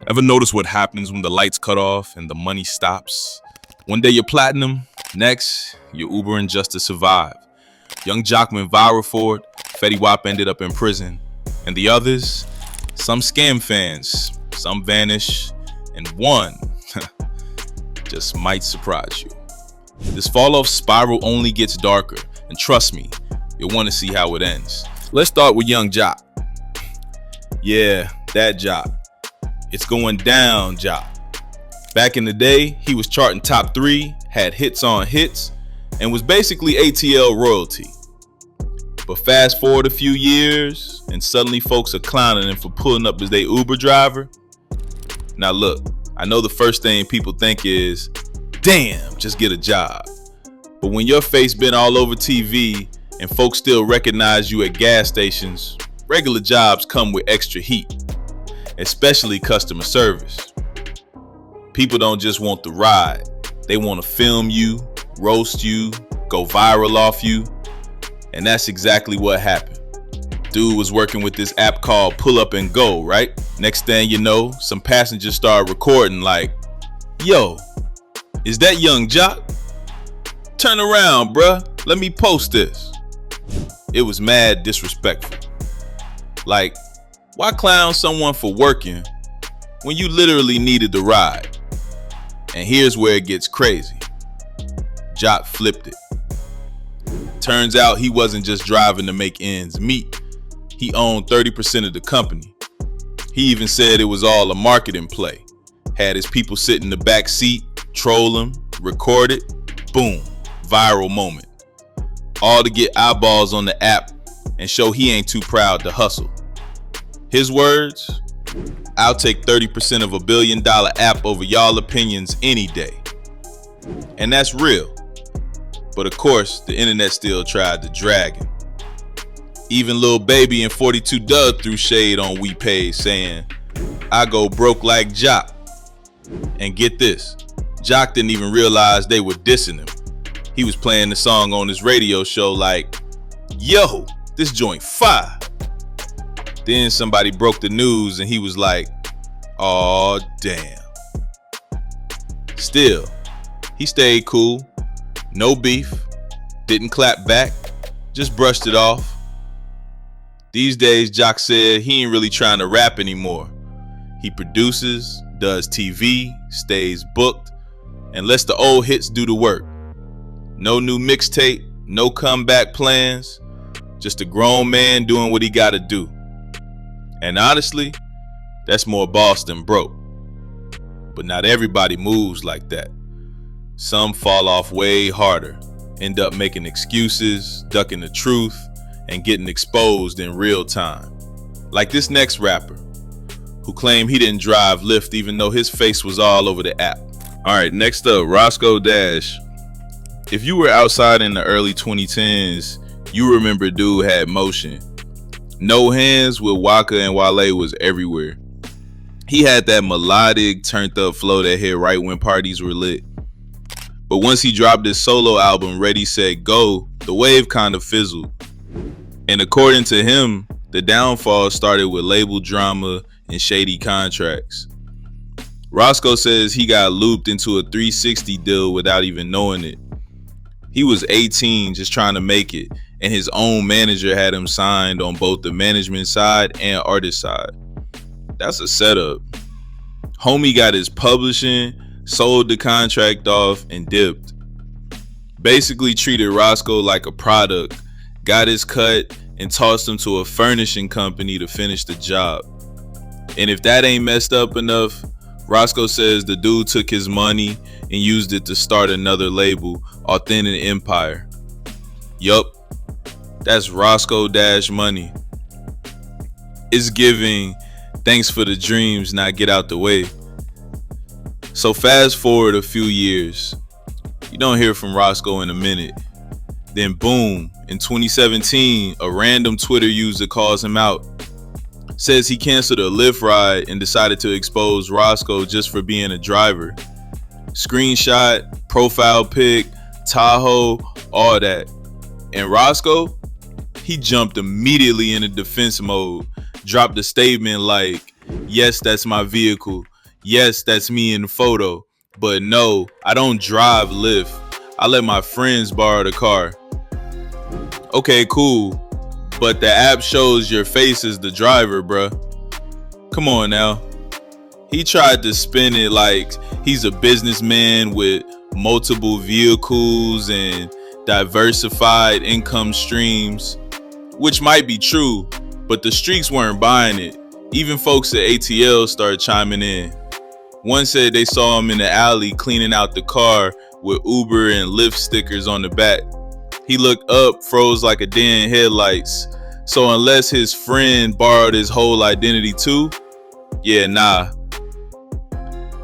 Ever notice what happens when the lights cut off and the money stops? One day you're platinum, next you're Ubering just to survive. Young Joc went viral for it, Fetty Wap ended up in prison, and the others, some scam fans, some vanish, and one just might surprise you. This fall-off spiral only gets darker, and trust me, you'll want to see how it ends. Let's start with Young Joc. Yeah, that Joc. It's going down, Joc. Back in the day, he was charting top 3, had hits on hits, and was basically ATL royalty. But fast forward a few years, and suddenly folks are clowning him for pulling up as their Uber driver. Now look, I know the first thing people think is, damn, just get a job. But when your face been all over TV and folks still recognize you at gas stations, regular jobs come with extra heat, especially customer service. People don't just want the ride. They want to film you, roast you, go viral off you. And that's exactly what happened. Dude was working with this app called Pull Up and Go, right? Next thing you know, some passengers started recording like, yo, is that Young Joc? Turn around, bruh. Let me post this. It was mad disrespectful. Like, why clown someone for working when you literally needed the ride? And here's where it gets crazy. Joc flipped it. Turns out he wasn't just driving to make ends meet. He owned 30% of the company. He even said it was all a marketing play. Had his people sit in the back seat, troll him, record it, boom, viral moment. All to get eyeballs on the app and show he ain't too proud to hustle. His words, I'll take 30% of $1 billion app over y'all opinions any day. And that's real. But of course, the internet still tried to drag him. Even Lil Baby and 42 Dugg threw shade on We Page saying, I go broke like Joc. And get this, Joc didn't even realize they were dissing him. He was playing the song on his radio show like, yo, this joint fire. Then somebody broke the news and he was like, aw, damn. Still, he stayed cool, no beef, didn't clap back, just brushed it off. These days, Joc said he ain't really trying to rap anymore. He produces, does TV, stays booked, and lets the old hits do the work. No new mixtape, no comeback plans, just a grown man doing what he gotta do. And honestly, that's more boss than broke. But not everybody moves like that. Some fall off way harder, end up making excuses, ducking the truth, and getting exposed in real time. Like this next rapper, who claimed he didn't drive Lyft even though his face was all over the app. Alright, next up, Roscoe Dash. If you were outside in the early 2010s, you remember dude had motion. No Hands with Waka and Wale was everywhere. He had that melodic, turned up flow that hit right when parties were lit. But once he dropped his solo album, Ready, Set, Go, the wave kind of fizzled. And according to him, the downfall started with label drama and shady contracts. Roscoe says he got looped into a 360 deal without even knowing it. He was 18 just trying to make it, and his own manager had him signed on both the management side and artist side. That's a setup. Homie got his publishing, sold the contract off, and dipped. Basically treated Roscoe like a product, got his cut, and tossed him to a furnishing company to finish the job. And if that ain't messed up enough, Roscoe says the dude took his money and used it to start another label, Authentic Empire. Yup, that's Roscoe Dash money. It's giving, thanks for the dreams, now get out the way. So fast forward a few years, you don't hear from Roscoe in a minute. Then boom, in 2017, a random Twitter user calls him out. Says he canceled a Lyft ride and decided to expose Roscoe just for being a driver. Screenshot, profile pic, Tahoe, all that. And Roscoe, he jumped immediately into defense mode, dropped a statement like, yes, that's my vehicle, Yes, that's me in the photo. But no, I don't drive Lyft. I let my friends borrow the car. Okay, cool. But the app shows your face as the driver, bruh. Come on now. He tried to spin it like he's a businessman with multiple vehicles and diversified income streams, which might be true, but the streets weren't buying it. Even folks at ATL started chiming in. One said they saw him in the alley cleaning out the car with Uber and Lyft stickers on the back. He looked up, froze like a deer in headlights. So unless his friend borrowed his whole identity too, yeah, nah.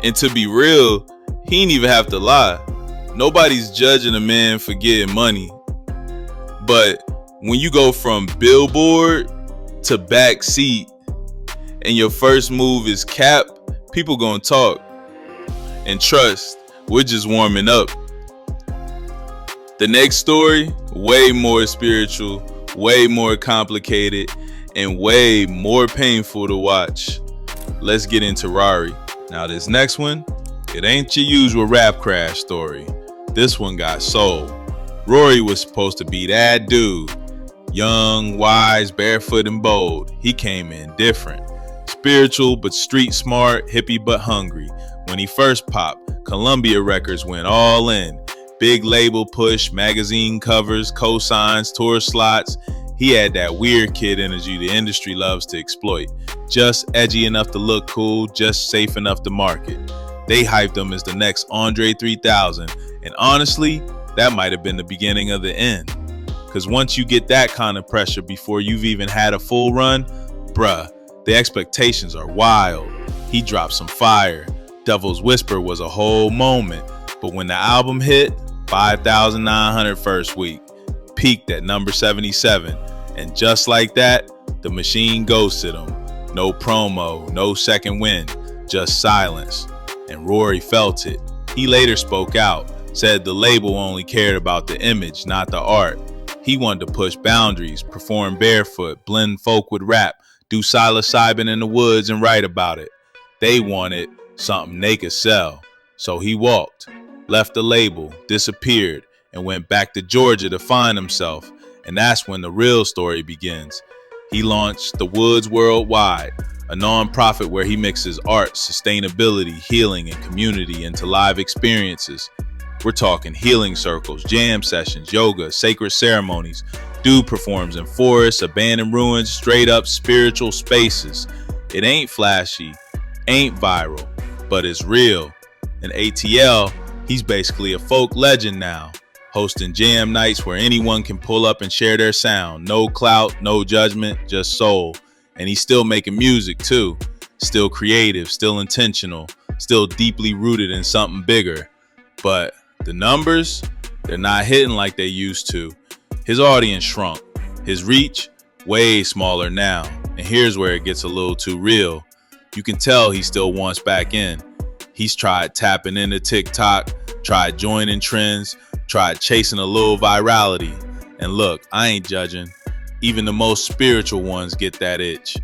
And to be real, he ain't even have to lie. Nobody's judging a man for getting money. But when you go from billboard to back seat and your first move is cap, people gonna talk. And trust, we're just warming up. The next story, way more spiritual, way more complicated, and way more painful to watch. Let's get into Raury. Now this next one, it ain't your usual rap crash story. This one got soul. Raury was supposed to be that dude. Young, wise, barefoot, and bold. He came in different. Spiritual but street smart, hippie but hungry. When he first popped, Columbia Records went all in. Big label push, magazine covers, cosigns, tour slots. He had that weird kid energy the industry loves to exploit. Just edgy enough to look cool, just safe enough to market. They hyped him as the next Andre 3000, and honestly, that might have been the beginning of the end. Cause once you get that kind of pressure before you've even had a full run, bruh, the expectations are wild. He dropped some fire. Devil's Whisper was a whole moment, but when the album hit, 5,900 first week, peaked at number 77, and just like that, the machine ghosted him. No promo, no second wind, just silence. And Raury felt it. He later spoke out, said the label only cared about the image, not the art. He wanted to push boundaries, perform barefoot, blend folk with rap, do psilocybin in the woods and write about it. They wanted something they could sell. So he walked, left the label, disappeared, and went back to Georgia to find himself. And that's when the real story begins. He launched The Woods Worldwide, a non-profit where he mixes art, sustainability, healing, and community into live experiences. We're talking healing circles, jam sessions, yoga, sacred ceremonies. Dude performs in forests, abandoned ruins, straight up spiritual spaces. It ain't flashy, ain't viral, but it's real. In ATL, he's basically a folk legend now, hosting jam nights where anyone can pull up and share their sound. No clout, no judgment, just soul. And he's still making music too. Still creative, still intentional, still deeply rooted in something bigger. But the numbers, they're not hitting like they used to. His audience shrunk. His reach, way smaller now. And here's where it gets a little too real. You can tell he still wants back in. He's tried tapping into TikTok, tried joining trends, tried chasing a little virality. And look, I ain't judging. Even the most spiritual ones get that itch.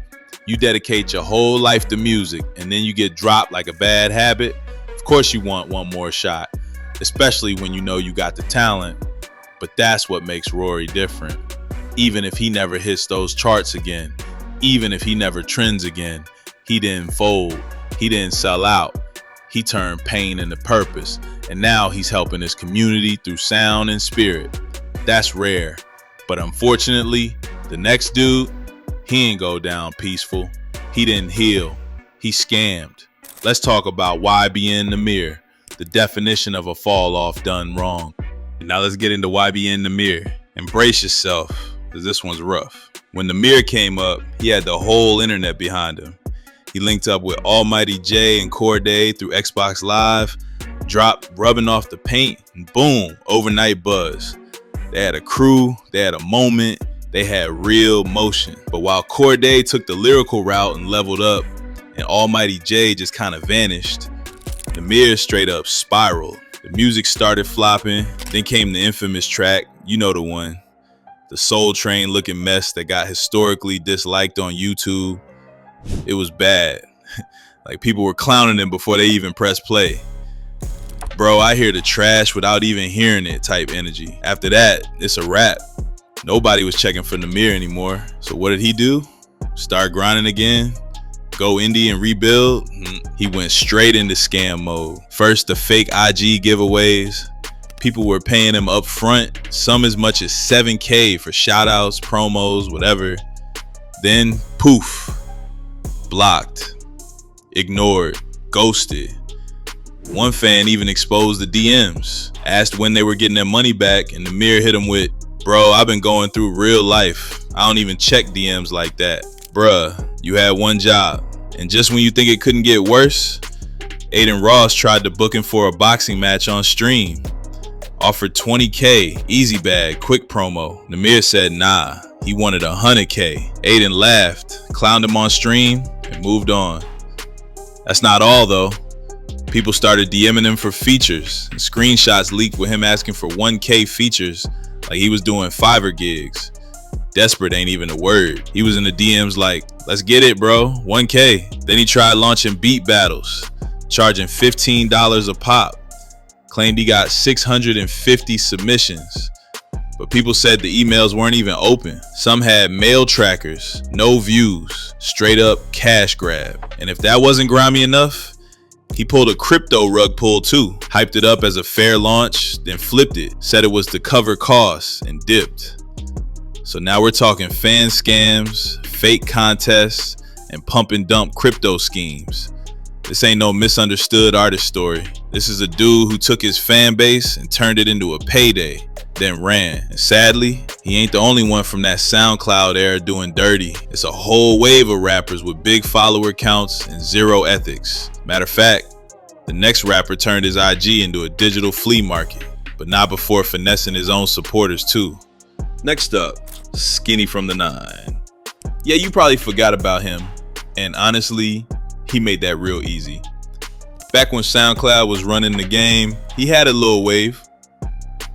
You dedicate your whole life to music and then you get dropped like a bad habit. Of course you want one more shot, especially when you know you got the talent. But that's what makes Raury different. Even if he never hits those charts again, even if he never trends again, he didn't fold, he didn't sell out. He turned pain into purpose, and now he's helping his community through sound and spirit. That's rare. But unfortunately, the next dude, he ain't go down peaceful. He didn't heal. He scammed. Let's talk about YBN Nahmir, the definition of a fall off done wrong. Now let's get into YBN Nahmir. Embrace yourself, because this one's rough. When Nahmir came up, he had the whole internet behind him. He linked up with Almighty J and Corday through Xbox Live, dropped Rubbing Off the Paint, and boom, overnight buzz. They had a crew, they had a moment, they had real motion. But while Corday took the lyrical route and leveled up, and Almighty J just kind of vanished, Nahmir straight up spiraled. The music started flopping, then came the infamous track, you know the one, the Soul Train looking mess that got historically disliked on YouTube. It was bad. Like people were clowning him before they even pressed play. Bro, I hear the trash without even hearing it type energy. After that, it's a wrap. Nobody was checking for Nahmir anymore. So what did he do? Start grinding again? Go indie and rebuild? He went straight into scam mode. First, the fake IG giveaways. People were paying him up front, some as much as $7K for shout outs, promos, whatever. Then, poof, blocked, ignored, ghosted. One fan even exposed the DMs, asked when they were getting their money back, and Nahmir hit him with, "Bro, I've been going through real life. I don't even check DMs like that." Bruh, you had one job. And just when you think it couldn't get worse, Aiden Ross tried to book him for a boxing match on stream. Offered 20K, easy bag, quick promo. Nahmir said nah, he wanted 100K. Aiden laughed, clowned him on stream, and moved on. That's not all though. People started DMing him for features, and screenshots leaked with him asking for 1K features like he was doing Fiverr gigs. Desperate ain't even a word. He was in the DMs like, let's get it, bro, 1K. Then he tried launching beat battles, charging $15 a pop. Claimed he got 650 submissions. But people said the emails weren't even open. Some had mail trackers, no views, straight up cash grab. And if that wasn't grimy enough, he pulled a crypto rug pull too. Hyped it up as a fair launch, then flipped it. Said it was to cover costs and dipped. So now we're talking fan scams, fake contests, and pump and dump crypto schemes. This ain't no misunderstood artist story. This is a dude who took his fan base and turned it into a payday, then ran. And sadly, he ain't the only one from that SoundCloud era doing dirty. It's a whole wave of rappers with big follower counts and zero ethics. Matter of fact, the next rapper turned his IG into a digital flea market, but not before finessing his own supporters too. Next up, Skinny from the 9. Yeah, you probably forgot about him, and honestly, he made that real easy. Back when SoundCloud was running the game, he had a little wave.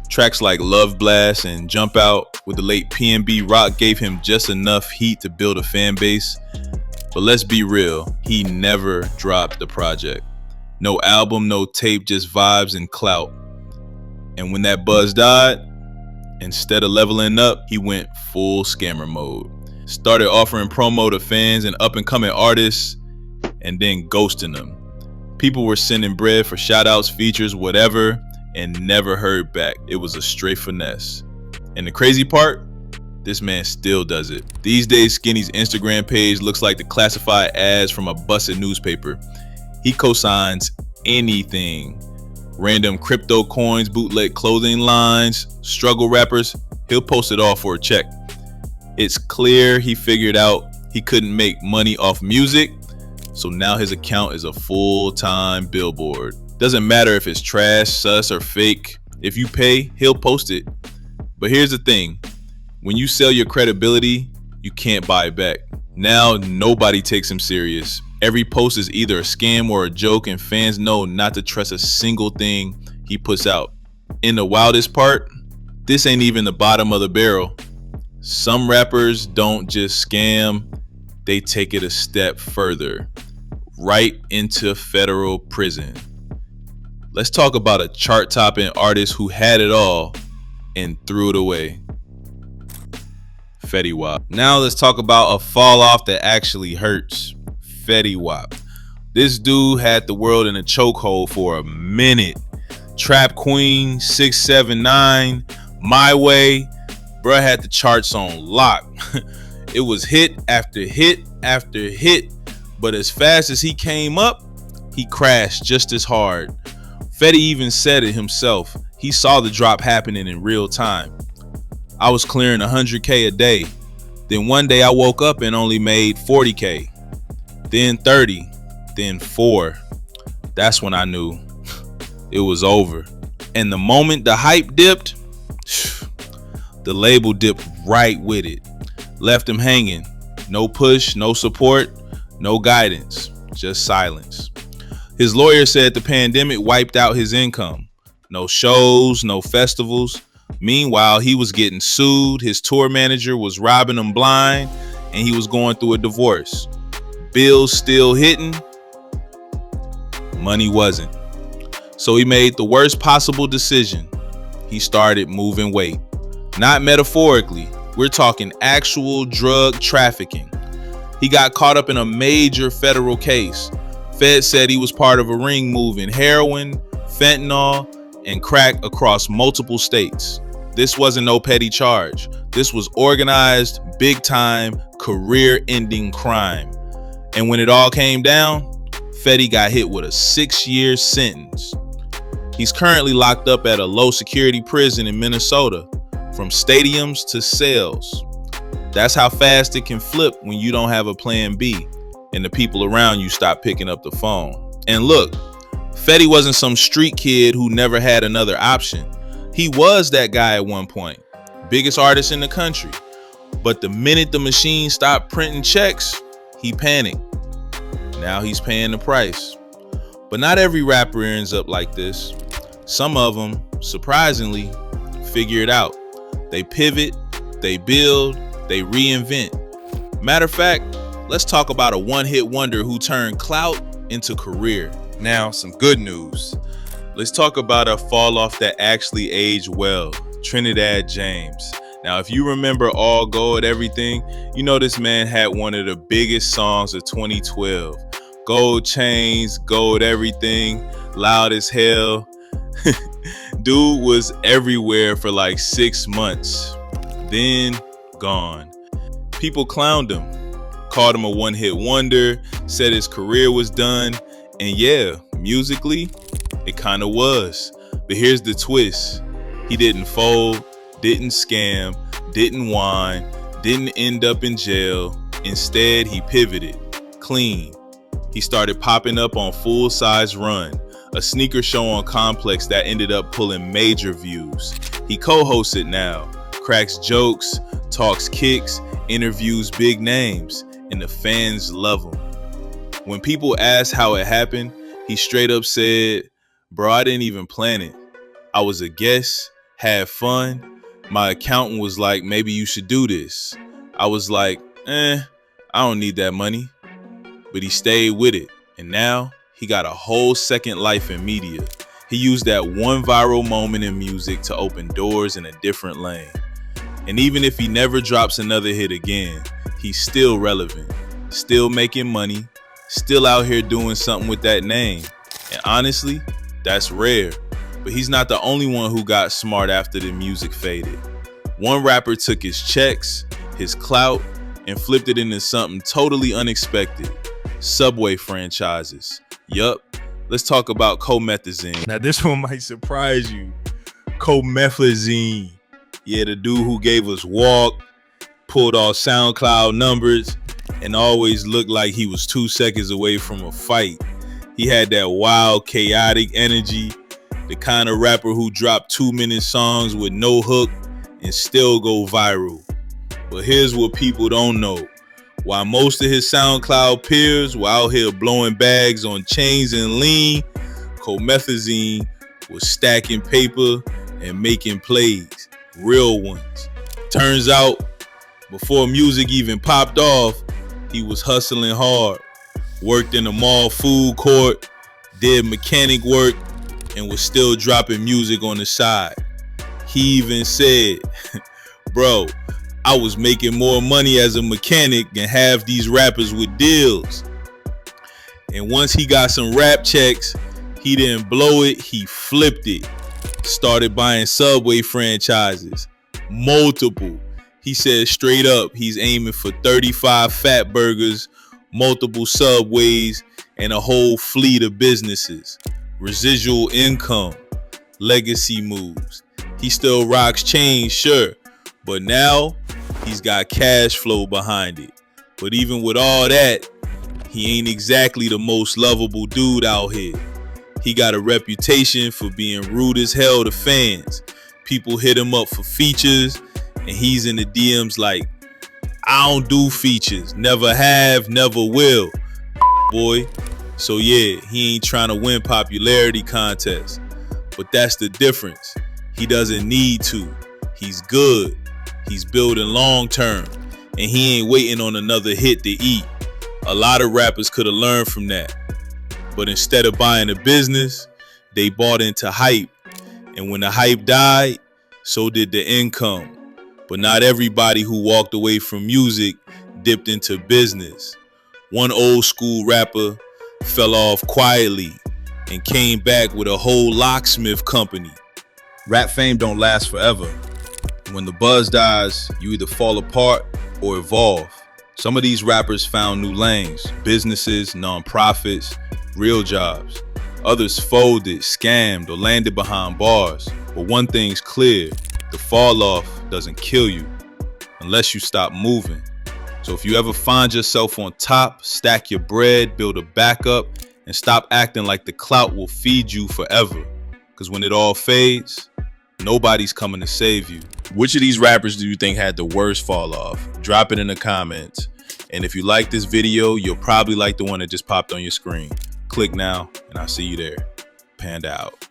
Tracks like Love Blast and Jump Out with the late PNB Rock gave him just enough heat to build a fan base. But let's be real, he never dropped the project. No album, no tape, just vibes and clout. And when that buzz died, instead of leveling up, he went full scammer mode. Started offering promo to fans and up-and-coming artists, and then ghosting them. People were sending bread for shout-outs, features, whatever, and never heard back. It was a straight finesse. And the crazy part, this man still does it. These days, Skinny's Instagram page looks like the classified ads from a busted newspaper. He co-signs anything. Random crypto coins, bootleg clothing lines, struggle rappers, he'll post it all for a check. It's clear he figured out he couldn't make money off music, so now his account is a full-time billboard. Doesn't matter if it's trash, sus, or fake. If you pay, he'll post it. But here's the thing. When you sell your credibility, you can't buy it back. Now nobody takes him serious. Every post is either a scam or a joke, and fans know not to trust a single thing he puts out. In the wildest part, this ain't even the bottom of the barrel. Some rappers don't just scam, they take it a step further, right into federal prison. Let's talk about a chart-topping artist who had it all and threw it away. Fetty Wap. Now let's talk about a fall off that actually hurts. Fetty Wap. This dude had the world in a chokehold for a minute. Trap Queen, 679, My Way. Bruh had the charts on lock. It was hit after hit after hit. But as fast as he came up, he crashed just as hard. Fetty even said it himself. He saw the drop happening in real time. I was clearing 100K a day. Then one day I woke up and only made 40K. Then 30, then 4. That's when I knew it was over. And the moment the hype dipped, the label dipped right with it. Left him hanging. No push, no support, no guidance, just silence. His lawyer said the pandemic wiped out his income. No shows, no festivals. Meanwhile, he was getting sued. His tour manager was robbing him blind, and he was going through a divorce. Bills still hitting, Money wasn't. So he made the worst possible decision. He started moving weight. Not metaphorically, we're talking actual drug trafficking. He got caught up in a major federal case. Fed said he was part of a ring moving heroin, fentanyl, and crack across multiple states. This wasn't no petty charge. This was organized, big-time, career-ending crime. And when it all came down, Fetty got hit with a 6-year sentence. He's currently locked up at a low-security prison in Minnesota, from stadiums to cells. That's how fast it can flip when you don't have a plan B and the people around you stop picking up the phone. And look, Fetty wasn't some street kid who never had another option. He was that guy at one point, biggest artist in the country. But the minute the machine stopped printing checks, he panicked. Now he's paying the price. But not every rapper ends up like this. Some of them, surprisingly, figure it out. They pivot, they build, they reinvent. Matter of fact, let's talk about a one-hit wonder who turned clout into career. Now, some good news. Let's talk about a fall off that actually aged well, Trinidad James. Now, if you remember All Gold Everything, you know this man had one of the biggest songs of 2012. Gold chains, gold everything, loud as hell. Dude was everywhere for like 6 months, then gone. People clowned him, called him a one-hit wonder, said his career was done, and yeah, musically, it kind of was. But here's the twist. He didn't fold, didn't scam, didn't whine, didn't end up in jail. Instead, he pivoted, clean. He started popping up on Full Size Run, a sneaker show on Complex that ended up pulling major views. He co-hosts it now, cracks jokes, talks kicks, interviews big names, and the fans love him. When people ask how it happened, he straight up said, "Bro, I didn't even plan it. I was a guest, had fun. My accountant was like, maybe you should do this. I was like, I don't need that money." But he stayed with it, and now he got a whole second life in media. He used that one viral moment in music to open doors in a different lane. And even if he never drops another hit again, he's still relevant, still making money, still out here doing something with that name. And honestly, that's rare. But he's not the only one who got smart after the music faded. One rapper took his checks, his clout, and flipped it into something totally unexpected. Subway franchises. Yup, let's talk about Comethazine. Now this one might surprise you. Comethazine. Yeah, the dude who gave us Walk, pulled all SoundCloud numbers, and always looked like he was 2 seconds away from a fight. He had that wild, chaotic energy, the kind of rapper who dropped 2-minute songs with no hook and still go viral. But here's what people don't know. While most of his SoundCloud peers were out here blowing bags on chains and lean, Comethazine was stacking paper and making plays, real ones. Turns out, before music even popped off, he was hustling hard, worked in a mall food court, did mechanic work, and was still dropping music on the side. He even said, "Bro, I was making more money as a mechanic than half these rappers with deals." And once he got some rap checks, he didn't blow it, he flipped it. Started buying Subway franchises, multiple. He said straight up he's aiming for 35 fat burgers, multiple Subways, and a whole fleet of businesses. Residual income, legacy moves. He still rocks chains, sure, but now he's got cash flow behind it. But even with all that, he ain't exactly the most lovable dude out here. He got a reputation for being rude as hell to fans. People hit him up for features, and he's in the DMs like, "I don't do features, never have, never will, boy." So yeah, he ain't trying to win popularity contests. But that's the difference. He doesn't need to. He's good. He's building long term, and he ain't waiting on another hit to eat. A lot of rappers could have learned from that. But instead of buying a business, they bought into hype. And when the hype died, so did the income. But not everybody who walked away from music dipped into business. One old school rapper fell off quietly and came back with a whole locksmith company. Rap fame don't last forever. When the buzz dies, you either fall apart or evolve. Some of these rappers found new lanes, businesses, nonprofits, real jobs. Others folded, scammed, or landed behind bars. But one thing's clear, the fall off doesn't kill you unless you stop moving. So if you ever find yourself on top, stack your bread, build a backup, and stop acting like the clout will feed you forever. Because when it all fades, nobody's coming to save you. Which of these rappers do you think had the worst fall off? Drop it in the comments. And if you like this video, you'll probably like the one that just popped on your screen. Click now, and I'll see you there. Panda out.